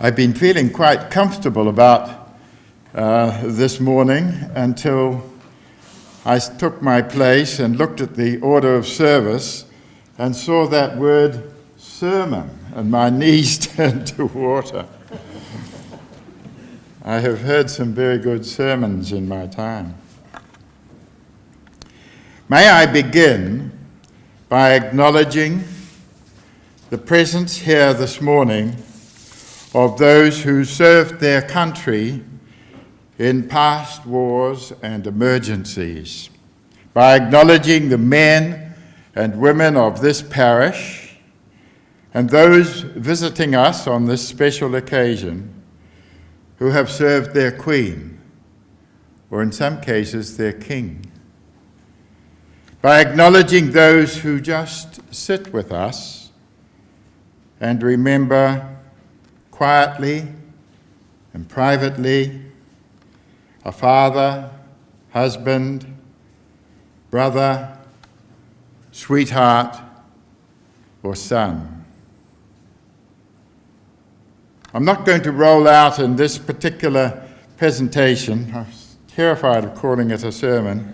I've been feeling quite comfortable about this morning until I took my place and looked at the order of service and saw that word sermon, and my knees turned to water. I have heard some very good sermons in my time. May I begin by acknowledging the presence here this morning of those who served their country in past wars and emergencies, by acknowledging the men and women of this parish and those visiting us on this special occasion who have served their Queen, or in some cases their King, by acknowledging those who just sit with us and remember quietly and privately a father, husband, brother, sweetheart, or son. I'm not going to roll out in this particular presentation, I was terrified of calling it a sermon,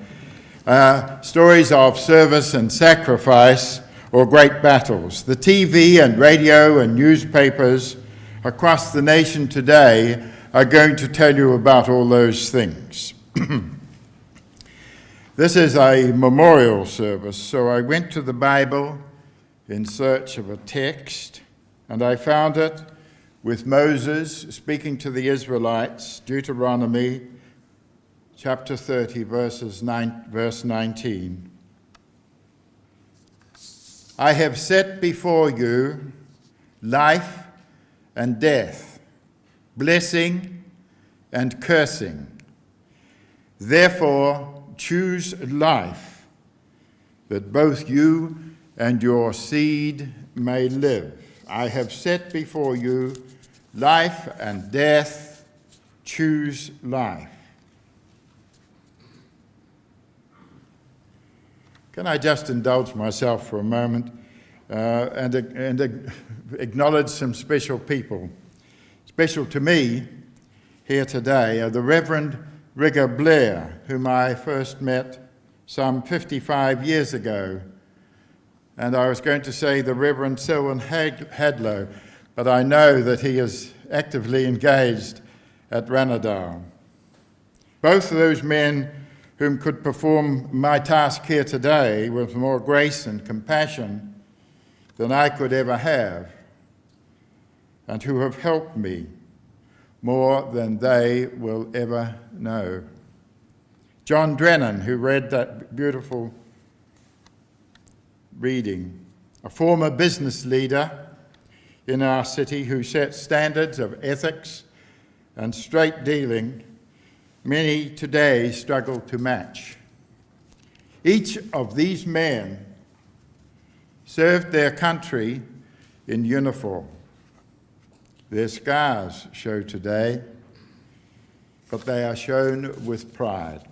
stories of service and sacrifice or great battles. The TV and radio and newspapers across the nation today are going to tell you about all those things. This is a memorial service, so I went to the Bible in search of a text, and I found it with Moses speaking to the Israelites, Deuteronomy chapter 30, verse 19. I have set before you life and death, blessing and cursing. Therefore, choose life, that both you and your seed may live. I have set before you life and death. Choose life. Can I just indulge myself for a moment and acknowledge some special people? Special to me here today are the Reverend Rigger Blair, whom I first met some 55 years ago. And I was going to say the Reverend Selwyn Hadlow, but I know that he is actively engaged at Ranadale. Both of those men whom could perform my task here today with more grace and compassion than I could ever have, and who have helped me more than they will ever know. John Drennan, who read that beautiful reading, a former business leader in our city who set standards of ethics and straight dealing many today struggle to match. Each of these men served their country in uniform. Their scars show today, but they are shown with pride.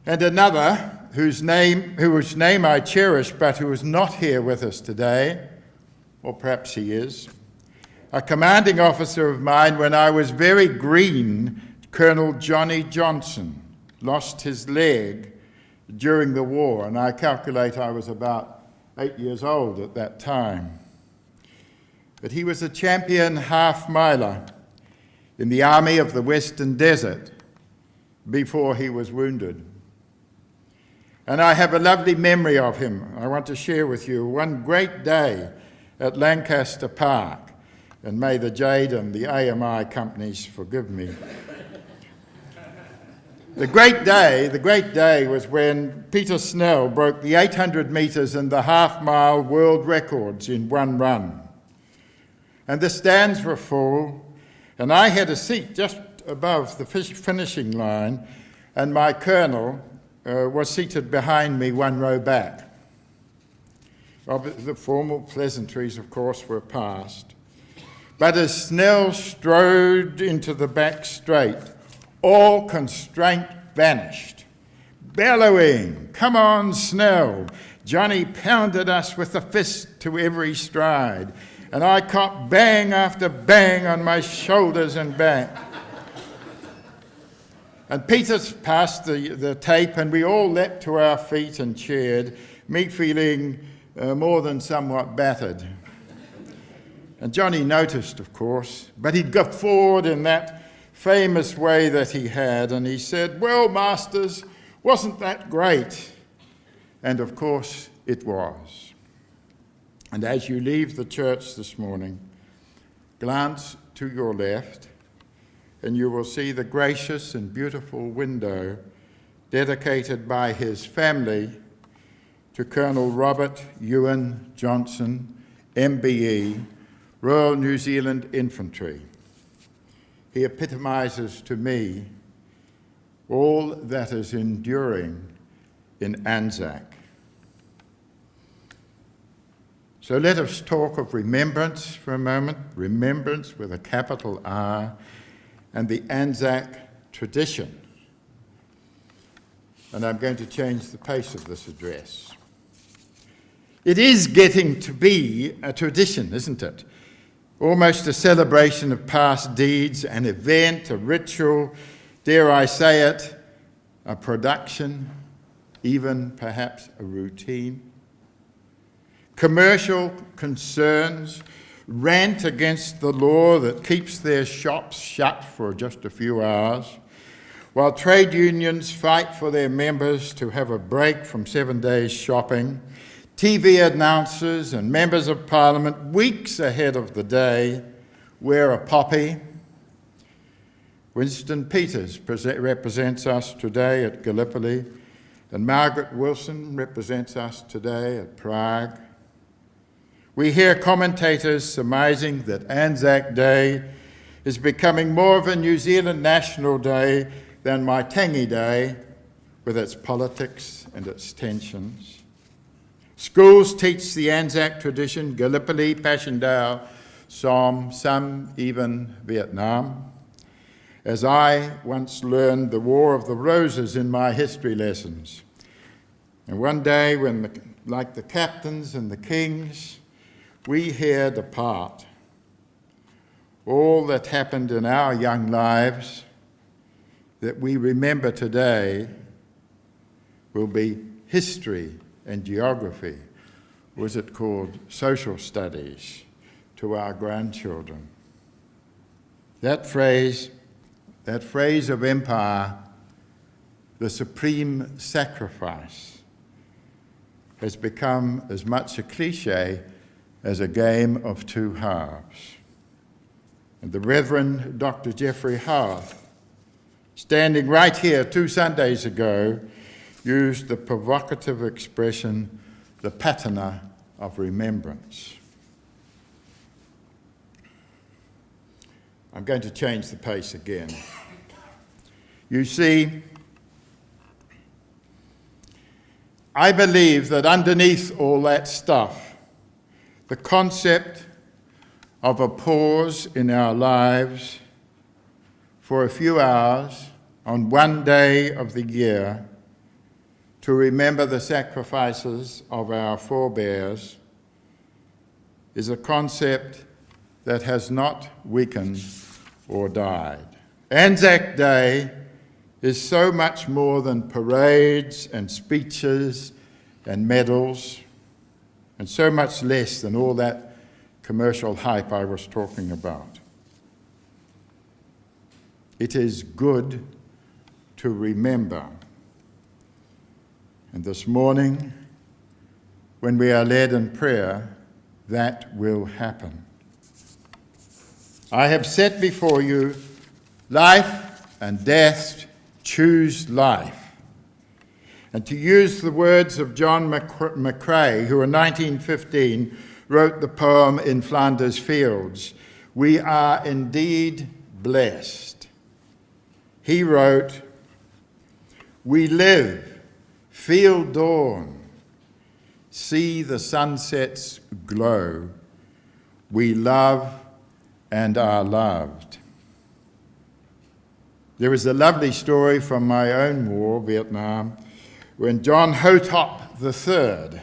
And another whose name I cherish, but who is not here with us today, or perhaps he is, a commanding officer of mine when I was very green, Colonel Johnny Johnson, lost his leg during the war, and I calculate I was about 8 years old at that time. But he was a champion half-miler in the Army of the Western Desert before he was wounded. And I have a lovely memory of him I want to share with you. One great day at Lancaster Park, and may the Jade and the AMI companies forgive me. The great day was when Peter Snell broke the 800 metres and the half-mile world records in one run. And the stands were full, and I had a seat just above the finishing line, and my colonel was seated behind me one row back. The formal pleasantries, of course, were past. But as Snell strode into the back straight, all constraint vanished. Bellowing, "Come on, Snell!" Johnny pounded us with a fist to every stride. and I caught bang after bang on my shoulders and back. And Peter passed the tape, and we all leapt to our feet and cheered, me feeling more than somewhat battered. And Johnny noticed, of course, but he guffawed in that famous way that he had, and he said, "Well, masters, wasn't that great?" And of course it was. And as you leave the church this morning, glance to your left, and you will see the gracious and beautiful window dedicated by his family to Colonel Robert Ewan Johnson, MBE, Royal New Zealand Infantry. He epitomises to me all that is enduring in ANZAC. So let us talk of remembrance for a moment, remembrance with a capital R, and the ANZAC tradition. And I'm going to change the pace of this address. It is getting to be a tradition, isn't it? Almost a celebration of past deeds, an event, a ritual, dare I say it, a production, even perhaps a routine. Commercial concerns rant against the law that keeps their shops shut for just a few hours, while trade unions fight for their members to have a break from 7 days shopping. TV announcers and members of Parliament, weeks ahead of the day, wear a poppy. Winston Peters represents us today at Gallipoli, and Margaret Wilson represents us today at Prague. We hear commentators surmising that Anzac Day is becoming more of a New Zealand national day than Waitangi Day, with its politics and its tensions. Schools teach the Anzac tradition, Gallipoli, Passchendaele, Somme, some even Vietnam. As I once learned the War of the Roses in my history lessons. And one day when, like the captains and the kings, we here depart, all that happened in our young lives that we remember today will be history and geography, or is it called social studies, to our grandchildren. That phrase of empire, the supreme sacrifice, has become as much a cliche as a game of two halves. And the Reverend Dr. Geoffrey Howarth, standing right here 2 Sundays ago, used the provocative expression, the patina of remembrance. I'm going to change the pace again. You see, I believe that underneath all that stuff, the concept of a pause in our lives for a few hours on one day of the year to remember the sacrifices of our forebears is a concept that has not weakened or died. Anzac Day is so much more than parades and speeches and medals, and so much less than all that commercial hype I was talking about. It is good to remember. And this morning, when we are led in prayer, that will happen. I have set before you life and death. Choose life. And to use the words of John McCrae, who in 1915 wrote the poem In Flanders Fields, we are indeed blessed. He wrote, we live, feel dawn, see the sunsets glow, we love and are loved. There is a lovely story from my own war, Vietnam, when John Hotop III,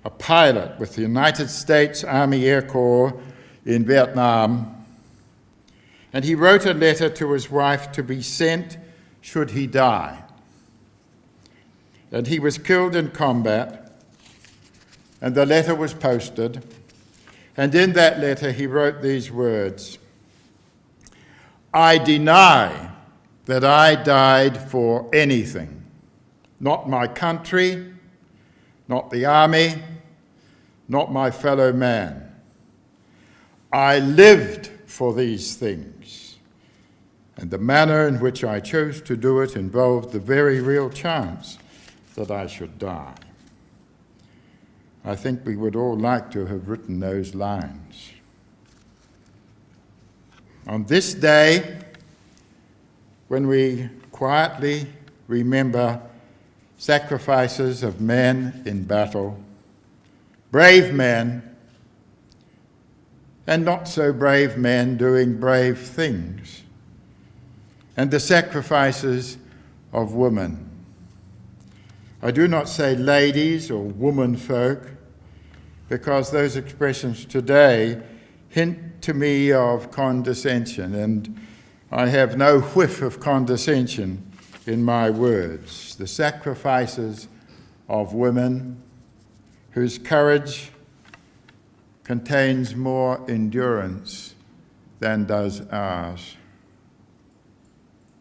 a pilot with the United States Army Air Corps in Vietnam, and he wrote a letter to his wife to be sent should he die. And he was killed in combat, and the letter was posted, and in that letter he wrote these words: "I deny that I died for anything, not my country, not the army, not my fellow man. I lived for these things, and the manner in which I chose to do it involved the very real chance that I should die." I think we would all like to have written those lines. On this day, when we quietly remember sacrifices of men in battle, brave men and not so brave men doing brave things, and the sacrifices of women. I do not say ladies or woman folk, because those expressions today hint to me of condescension, and I have no whiff of condescension in my words. The sacrifices of women whose courage contains more endurance than does ours.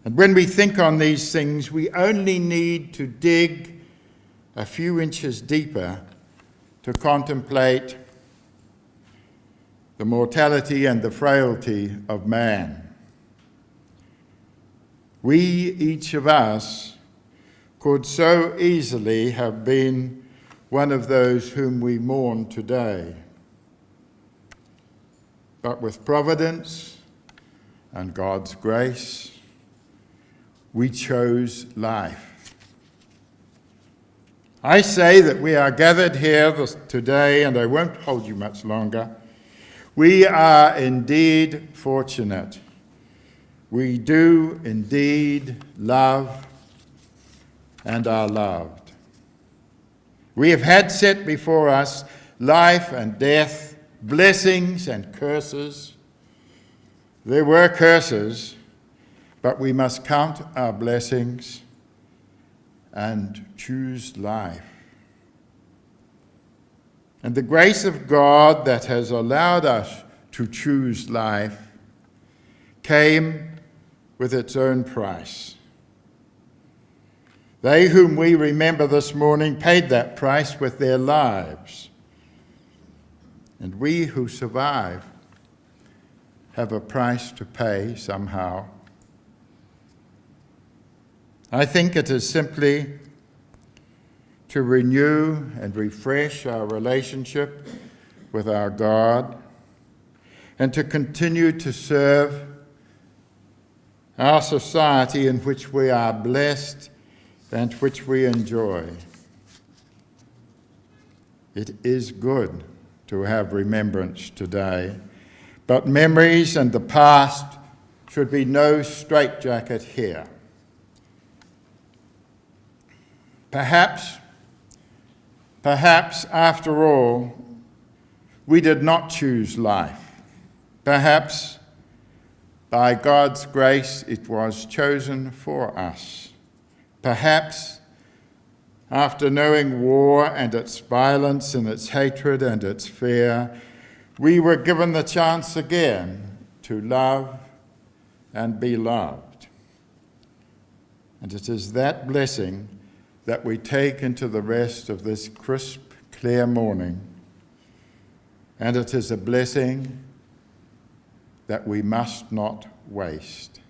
And when we think on these things, we only need to dig a few inches deeper to contemplate the mortality and the frailty of man. We, each of us, could so easily have been one of those whom we mourn today. But with providence and God's grace, we chose life. I say that we are gathered here today, and I won't hold you much longer. We are indeed fortunate. We do indeed love and are loved. We have had set before us life and death, blessings and curses. There were curses, but we must count our blessings and choose life. And the grace of God that has allowed us to choose life came with its own price. They whom we remember this morning paid that price with their lives. And we who survive have a price to pay somehow. I think it is simply to renew and refresh our relationship with our God and to continue to serve our society in which we are blessed and which we enjoy. It is good to have remembrance today, but memories and the past should be no straitjacket here. Perhaps, after all, we did not choose life. Perhaps, by God's grace, it was chosen for us. Perhaps, after knowing war and its violence and its hatred and its fear, we were given the chance again to love and be loved. And it is that blessing that we take into the rest of this crisp, clear morning. And it is a blessing that we must not waste.